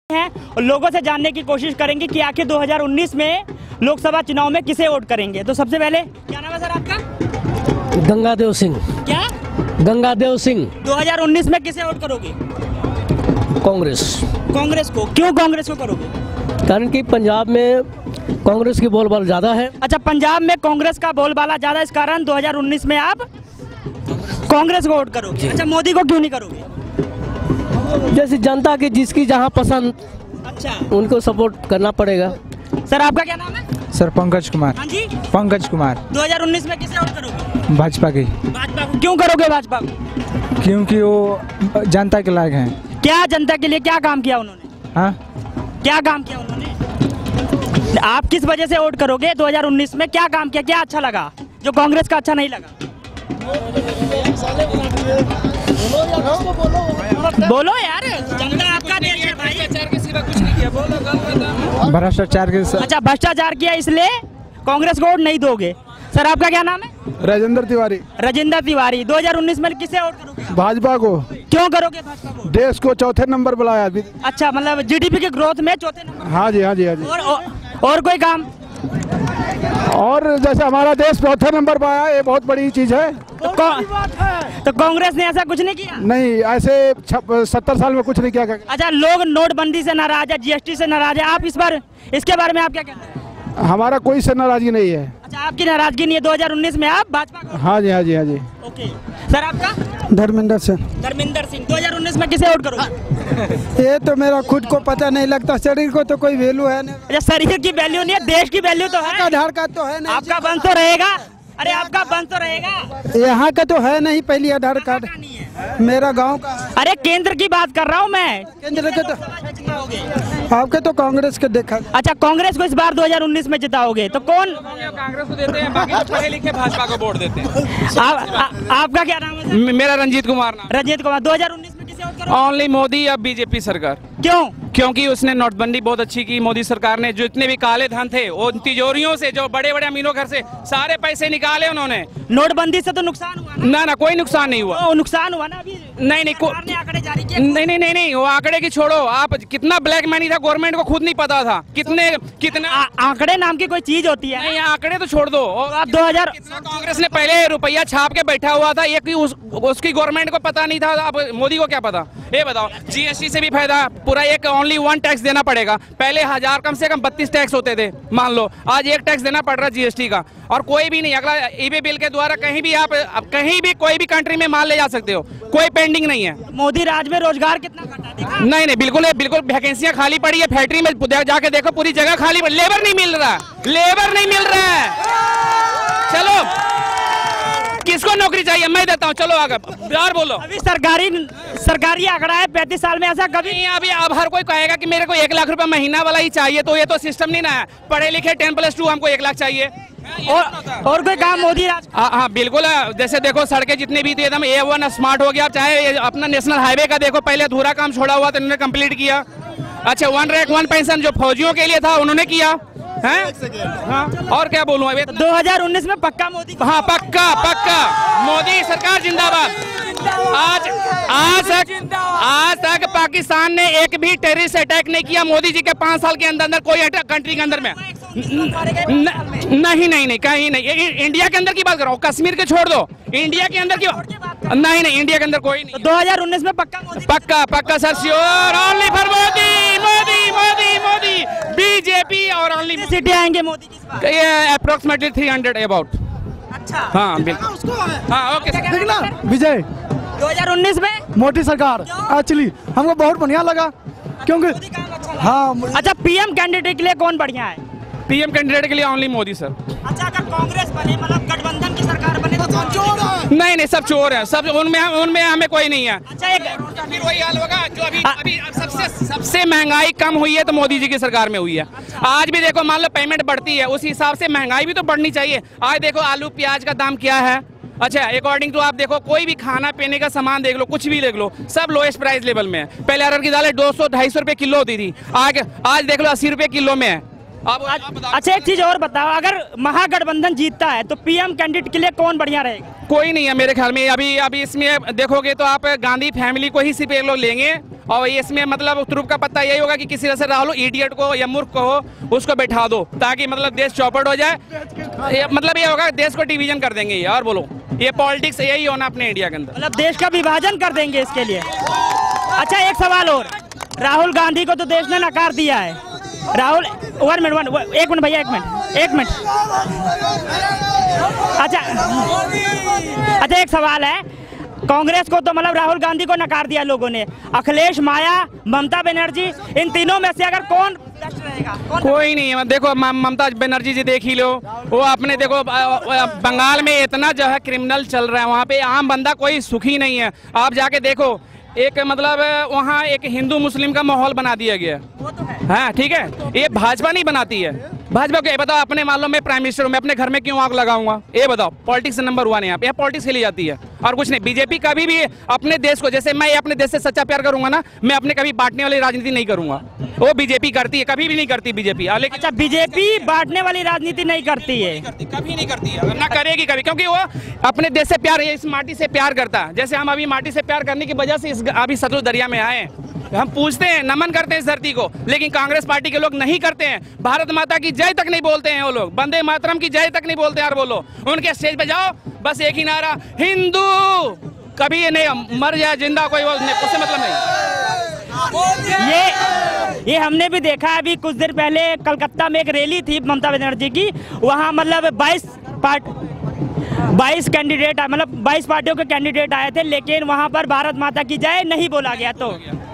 हैं और लोगों से जानने की कोशिश करेंगे कि आखिर 2019 में लोकसभा चुनाव में किसे वोट करेंगे। तो सबसे पहले क्या नाम है सर आपका? गंगादेव सिंह। क्या? गंगादेव सिंह। 2019 में किसे वोट करोगे? कांग्रेस। कांग्रेस को? क्यों कांग्रेस को करोगे? कारण कि पंजाब में कांग्रेस की बोलबाला ज्यादा है। अच्छा, पंजाब में कांग्रेस का बोलबाला ज्यादा, इस कारण 2019 में आप कांग्रेस को वोट करोगे। अच्छा, मोदी को क्यों नहीं करोगे? जैसे जनता की जिसकी जहां पसंद, अच्छा, उनको सपोर्ट करना पड़ेगा। सर आपका क्या नाम है? सर पंकज कुमार। हाँ जी, पंकज कुमार। 2019 में किसे वोट करोगे? भाजपा की। भाजपा को? क्यों करोगे भाजपा को? क्योंकि वो जनता के लायक हैं। क्या जनता के लिए क्या काम किया उन्होंने? हाँ, क्या काम किया उन्होंने? आप किस वजह से वोट करोगे? 2019 में क्या काम किया, क्या अच्छा लगा जो कांग्रेस का अच्छा नहीं लगा? बोलो यार, जनता आपका देश है भाई। भ्रष्टाचार के। अच्छा, भ्रष्टाचार किया इसलिए कांग्रेस को वोट नहीं दोगे। सर आपका क्या नाम है? राजेंद्र तिवारी। राजेंद्र तिवारी। 2019 में किसे वोट करोगे? भाजपा को। क्यों करोगे भाजपा को? देश को चौथे नंबर बुलाया अभी। अच्छा, मतलब जीडीपी के ग्रोथ में चौथे नंबर। हाँ जी, हाँ जी, हाँ जी। और कोई काम? और जैसे हमारा देश चौथे नंबर पर आया, ये बहुत बड़ी चीज है। तो कांग्रेस ने ऐसा कुछ नहीं किया? नहीं, ऐसे 70 साल में कुछ नहीं किया। अच्छा, लोग नोटबंदी से नाराज है, जीएसटी से नाराज है, आप इस बार इसके बारे में आप क्या कहते हैं? हमारा कोई से नाराजगी नहीं है। अच्छा, आपकी नाराजगी नहीं है। 2019 में आप भाजपा को? हाँ जी, हाँ जी, हाँ जी। ओके। सर आपका? धर्मेंद्र सिंह। धर्मेंद्र सिंह। 2019 में किसे वोट करोगे? ये तो मेरा खुद को पता नहीं लगता, शरीर को तो कोई वैल्यू है नहीं। अच्छा, शरीर की वैल्यू नहीं है, देश की वैल्यू तो है। आधार कार्ड तो है नहीं। आपका बंद तो रहेगा। अरे आपका बंद तो रहेगा। यहाँ का तो है नहीं, पहली आधार कार्ड नहीं है। मेरा गांव का। अरे केंद्र की बात कर रहा हूँ मैं। केंद्र के तो आपके तो कांग्रेस के देखा। अच्छा, कांग्रेस को इस बार 2019 में जिताओगे तो कौन? कांग्रेस को देते हैं, बाकी तो पढ़े लिखे भाजपा को वोट देते हैं। आपका क्या नाम है? मेरा रंजीत कुमार नाम। रंजीत कुमार। 2019 में किसे वोट करोगे? ओनली मोदी या बीजेपी सरकार। क्यों? क्योंकि उसने नोटबंदी बहुत अच्छी की मोदी सरकार ने। जो इतने भी काले धन थे वो तिजोरियों से, जो बड़े बड़े अमीरों घर से सारे पैसे निकाले उन्होंने। नोटबंदी से तो नुकसान हुआ ना ना, कोई नुकसान नहीं हुआ। नुकसान हुआ ना अभी। नहीं नहीं, सरकार ने आंकड़े जारी किए। नहीं, वो आंकड़े की छोड़ो। आप कितना ब्लैक मनी था गवर्नमेंट को खुद नहीं पता था। कितना आंकड़े नाम की कोई चीज होती है? नहीं, आंकड़े तो छोड़ दो। और आप 2000 कांग्रेस ने पहले रुपया छाप के बैठा हुआ था, एक उसकी गवर्नमेंट को पता नहीं था। अब मोदी को क्या पता? ये बताओ। जीएसटी से भी फायदा, पूरा एक ओनली 1 टैक्स देना पड़ेगा। पहले 1000 कम से कम 32 टैक्स होते थे, मान लो आज 1 टैक्स देना पड़ रहा है जीएसटी का। और कोई भी नहीं, अगला ईबे बिल के द्वारा कहीं भी आप कहीं भी कोई भी कंट्री में माल ले जा सकते हो, कोई पेंडिंग नहीं है। मोदी राज में रोजगार कितना घटा? देखा? नहीं, बिल्कुल वैकेंसियां खाली पड़ी है। फैक्ट्री में जाके देखो, पूरी जगह खाली, लेबर नहीं मिल रहा, लेबर नहीं मिल रहा है। चलो, किसको नौकरी चाहिए? मैं देता हूँ, चलो आगे और बोलो। अभी सरकारी आंकड़ा है, 35 साल में ऐसा कभी नहीं। अभी अब हर कोई कहेगा कि मेरे को 1 लाख रुपए महीना वाला ही चाहिए, तो ये तो सिस्टम नहीं ना है। पढ़े लिखे 10+2 हमको 1 लाख चाहिए। और कोई काम मोदी राज? हाँ बिल्कुल। जैसे देखो, सड़कें जितनी भी थी एकदम A1 स्मार्ट हो गया। चाहे अपना नेशनल हाईवे का देखो, पहले अधूरा काम छोड़ा हुआ था, इन्होंने कंप्लीट किया। अच्छा, 1 रैंक 1 पेंशन जो फौजियों के लिए था उन्होंने किया है। हाँ, और क्या बोलूँ अभी? 2019 में पक्का मोदी? हाँ, पक्का मोदी सरकार जिंदाबाद। आज तक पाकिस्तान ने एक भी टेररिस्ट अटैक नहीं किया मोदी जी के 5 साल के अंदर कोई कंट्री के अंदर में। नहीं, कहीं नहीं। इंडिया के अंदर की बात कर रहा हूँ, कश्मीर के छोड़ दो, इंडिया के अंदर की नहीं, इंडिया के अंदर कोई नहीं। 2019 में पक्का मोदी? पक्का sir, sure. Only for Modi BJP. और ओनली सीटें आएंगे मोदी की? Approximately 300 about. अच्छा, हाँ बिल्कुल। हाँ, ओके। देखना विजय 2019 में मोदी सरकार एक्चुअली हमको बहुत बढ़िया लगा, क्योंकि हाँ। अच्छा, पीएम कैंडिडेट के लिए कौन बढ़िया है? पीएम कैंडिडेट के लिए ओनली मोदी सर। अच्छा, अगर कांग्रेस बने, मतलब गठबंधन की सरकार बने तो कौन चोर है? नहीं, सब चोर है, सब उनमें हमें कोई नहीं है। अच्छा, फिर वही हाल होगा जो अभी सबसे महंगाई कम हुई है तो मोदी जी की सरकार में हुई है। आज भी देखो, मान लो पेमेंट बढ़ती है, उस हिसाब से महंगाई भी तो बढ़नी चाहिए। आज देखो आलू प्याज का दाम क्या है। अच्छा, अकॉर्डिंग टू आप देखो, कोई भी खाना पीने का सामान देख लो, कुछ भी देख लो, सब लोएस्ट प्राइस लेवल में है। पहले अरहर की दालें 200-250 रुपए किलो होती थी, आज देख लो 80 रुपए किलो में है। अच्छा, एक चीज और बताओ, अगर महागठबंधन जीतता है तो पीएम कैंडिडेट के लिए कौन बढ़िया रहेगा? कोई नहीं है मेरे ख्याल में। अभी इसमें देखोगे तो आप गांधी फैमिली को ही सिर्फ एक लोग लेंगे, और इसमें मतलब तुरुप का पत्ता यही होगा कि किसी तरह से राहुल इडियट को या मूर्ख को हो उसको बैठा दो, ताकि मतलब देश चौपट हो जाए। मतलब ये होगा देश को डिवीजन कर देंगे ये। और बोलो, ये पॉलिटिक्स यही होना अपने इंडिया के अंदर, मतलब देश का विभाजन कर देंगे इसके लिए। अच्छा, एक सवाल और, राहुल गांधी को तो देश ने नकार दिया है। राहुल, एक मिनट भैया, एक मिनट। अच्छा, एक सवाल है, कांग्रेस को तो मतलब राहुल गांधी को नकार दिया लोगों ने। अखिलेश, माया, ममता बनर्जी, इन तीनों में से अगर कौन रहेगा? कोई नहीं है। देखो ममता बनर्जी जी देख ही लो, वो अपने देखो बंगाल में इतना जो है क्रिमिनल चल रहा है, वहाँ पे आम बंदा कोई सुखी नहीं है। आप जाके देखो, एक मतलब वहाँ एक हिंदू मुस्लिम का माहौल बना दिया गया। वो तो है। हाँ ठीक है, ये भाजपा नहीं बनाती है। भाजपा क्या बताओ, अपने मान लो मैं प्राइम मिनिस्टर हूँ, मैं अपने घर में क्यों आग लगाऊंगा? ये बताओ, पॉलिटिक्स नंबर 1 है यहाँ पे, पॉलिटिक्स के लिए जाती है और कुछ नहीं। बीजेपी कभी भी अपने देश को, जैसे मैं अपने देश से सच्चा प्यार करूंगा ना, मैं अपने कभी बांटने वाली राजनीति नहीं करूंगा। वो बीजेपी करती है, कभी भी नहीं करती बीजेपी। अच्छा, बीजेपी बांटने वाली राजनीति नहीं करती है? कभी नहीं करती है, ना करेगी कभी, क्योंकि वो अपने देश से प्यार, इस माटी से प्यार करता है। जैसे हम अभी माटी से प्यार करने की वजह से इस अभी सतलुज दरिया में आए हैं, हम पूछते हैं, नमन करते हैं इस धरती को, लेकिन कांग्रेस पार्टी के लोग नहीं करते हैं। भारत माता की जय तक नहीं बोलते हैं वो लोग, वंदे मातरम की जय तक नहीं बोलते यार। बोलो, उनके स्टेज पे जाओ, बस एक ही नारा, हिंदू। कभी ये नहीं, मर जाए जिंदा कोई उससे मतलब नहीं। ये हमने भी देखा है। अभी कुछ देर पहले कलकत्ता में एक रैली थी ममता बनर्जी की, वहाँ मतलब 22 कैंडिडेट, मतलब 22 पार्टियों के कैंडिडेट आए थे, लेकिन वहाँ पर भारत माता की जय नहीं बोला गया। तो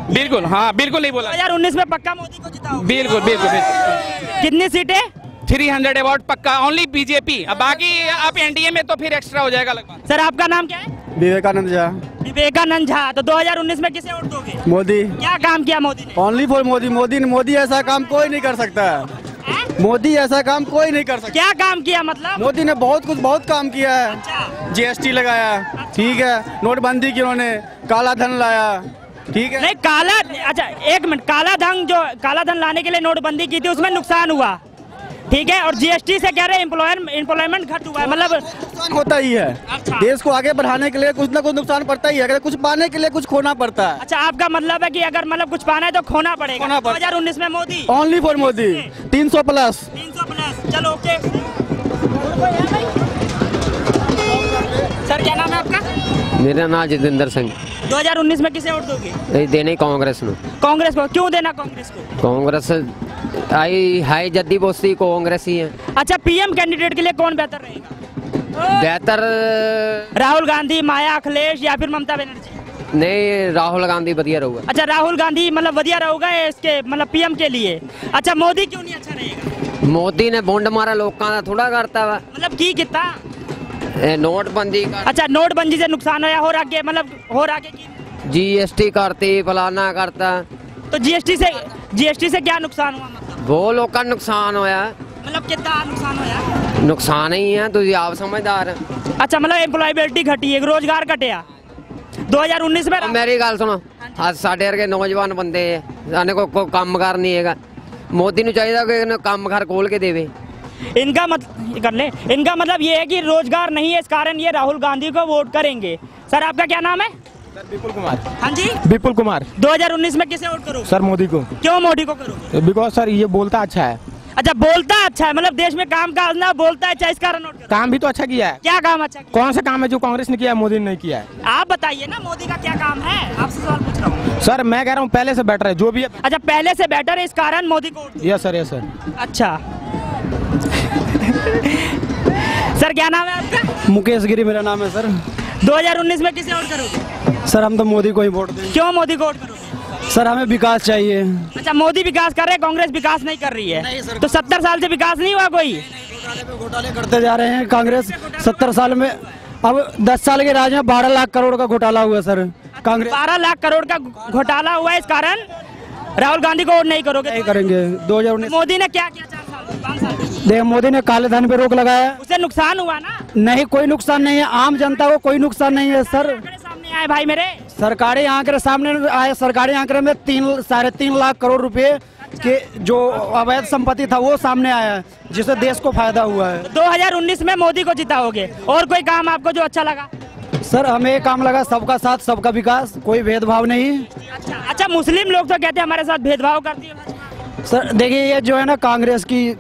बिल्कुल, हाँ बिल्कुल नहीं बोला। 2019 में पक्का मोदी को जिताओगे? बिल्कुल बिल्कुल बिल्कुल। कितनी सीटें? 300 अवार्ड पक्का, ओनली बीजेपी। अब बाकी आप एनडीए में तो फिर एक्स्ट्रा हो जाएगा लगभग। सर, आपका नाम क्या है? विवेकानंद झा। विवेकानंद झा। तो 2019 में किसे वोट दोगे? मोदी। क्या काम किया मोदी ने? Only for Modi. मोदी ऐसा काम कोई नहीं कर सकता है। मोदी ऐसा काम कोई नहीं कर सकता। क्या काम किया मतलब? मोदी ने बहुत काम किया है। अच्छा। जीएसटी लगाया, ठीक है, नोटबंदी की, उन्होंने काला धन लाया, ठीक है। नहीं, काला, अच्छा एक मिनट, काला धन लाने के लिए नोटबंदी की थी, उसमें नुकसान हुआ, ठीक है, और जीएसटी से कह रहे एम्प्लॉयमेंट घट हुआ है, मतलब नुकसान होता ही है। अच्छा। देश को आगे बढ़ाने के लिए कुछ ना कुछ नुकसान पड़ता ही है, अगर कुछ पाने के लिए कुछ खोना पड़ता है। अच्छा, आपका मतलब है कि अगर मतलब कुछ पाना है तो खोना पड़ेगा। 2019 में Modi, only for Modi. 300 plus. चलो ओके। सर, क्या नाम है आपका? मेरा नाम जितेंद्र सिंह। 2019 में किसे वोट दोगे? देने कांग्रेस में। कांग्रेस को? क्यों देना कांग्रेस को? कांग्रेस आई हाई जद्दी बोस्ती कांग्रेस ही है। अच्छा, पीएम कैंडिडेट के लिए कौन बेहतर रहेगा? बेहतर राहुल गांधी, माया, अखिलेश या फिर ममता बनर्जी? नहीं, राहुल गांधी बढ़िया रहूगा। अच्छा, राहुल गांधी मतलब बढ़िया रहूगा इसके मतलब पीएम के लिए। अच्छा, मोदी क्यों नहीं अच्छा रहेगा? मोदी ने बॉन्ड मारा, लोग का थोड़ा करता है, मतलब की कितना? नोटबंदी कर। अच्छा, नोटबंदी से नुकसान होया, और आगे मतलब और आगे की जीएसटी करती, फलाना करता। तो जीएसटी से क्या नुकसान हुआ? मतलब वो लोग का नुकसान होया, मतलब कितना नुकसान होया? नुकसान ही है, तुझे आप समझदार है। अच्छा, मतलब एम्प्लॉयबिलिटी घटी है, रोजगार घटिया 2019 में। मेरी गल सुनो, आज साढ़े वर्गे नौजवान बंदे को काम कार नहीं है, मोदी ने चाहिए कि काम घर खोल के देवे। इनका मतलब ये है कि रोजगार नहीं है, इस कारण ये राहुल गांधी को वोट करेंगे। सर, आपका क्या नाम है? सर, विपुल कुमार। हाँ जी, विपुल कुमार। 2019 में किसे वोट करोगे? सर, मोदी को। क्यों मोदी को करोगे? बिकॉज सर ये बोलता अच्छा है। अच्छा, बोलता अच्छा है, मतलब देश में काम काज ना, बोलता है अच्छा, इस कारण वोट करोगे। काम भी तो अच्छा किया है। क्या काम अच्छा किया? कौन सा काम है जो कांग्रेस ने किया है, मोदी ने नहीं किया है? आप बताइए ना, मोदी का क्या काम है? आपसे सवाल पूछ रहा हूँ। सर, मैं कह रहा हूँ पहले से बेटर है जो भी है। अच्छा, पहले से बेटर है, इस कारण मोदी को vote. Yes sir, yes sir. अच्छा। सर, क्या नाम है आपका? मुकेश गिरी मेरा नाम है सर। 2019 में किसे वोट करोगे? सर, हम तो मोदी को ही वोट देंगे। क्यों मोदी को वोट करोगे? सर, हमें विकास चाहिए। अच्छा, मोदी विकास कर रहे हैं, कांग्रेस विकास नहीं कर रही है। तो 70 साल से विकास नहीं हुआ कोई? घोटाले करते जा रहे हैं कांग्रेस 70 साल में। अब 10 साल के राज में 12 लाख करोड़ का घोटाला हुआ सर। कांग्रेस 12 लाख करोड़ का घोटाला हुआ है, इस कारण राहुल गांधी को वोट नहीं करोगे? नहीं करेंगे। 2019 मोदी ने क्या किया 4 साल 5 साल? देख, मोदी ने काले धन पे रोक लगाया। उससे नुकसान हुआ ना? नहीं, कोई नुकसान नहीं है, आम जनता को कोई नुकसान नहीं है सर। सामने आए भाई मेरे, सरकारी आंकड़े सामने आए। सरकारी आंकड़े में 3.5 लाख करोड़ रुपए के जो अवैध संपत्ति था वो सामने आया है, जिससे देश को फायदा हुआ है। 2019 में मोदी को जिताओगे। और कोई काम आपको जो अच्छा लगा? सर, हमें काम लगा सबका साथ सबका विकास, कोई भेदभाव नहीं। अच्छा, मुस्लिम लोग तो कहते हैं हमारे साथ भेदभाव करती है। सर देखिए, ये जो है ना कांग्रेस की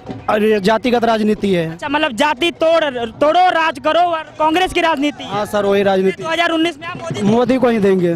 जातिगत राजनीति है। अच्छा, मतलब जाति तोड़ो राज करो, और कांग्रेस की राजनीति है। हाँ सर, वही राजनीति। 2019 में आप मोदी को ही देंगे।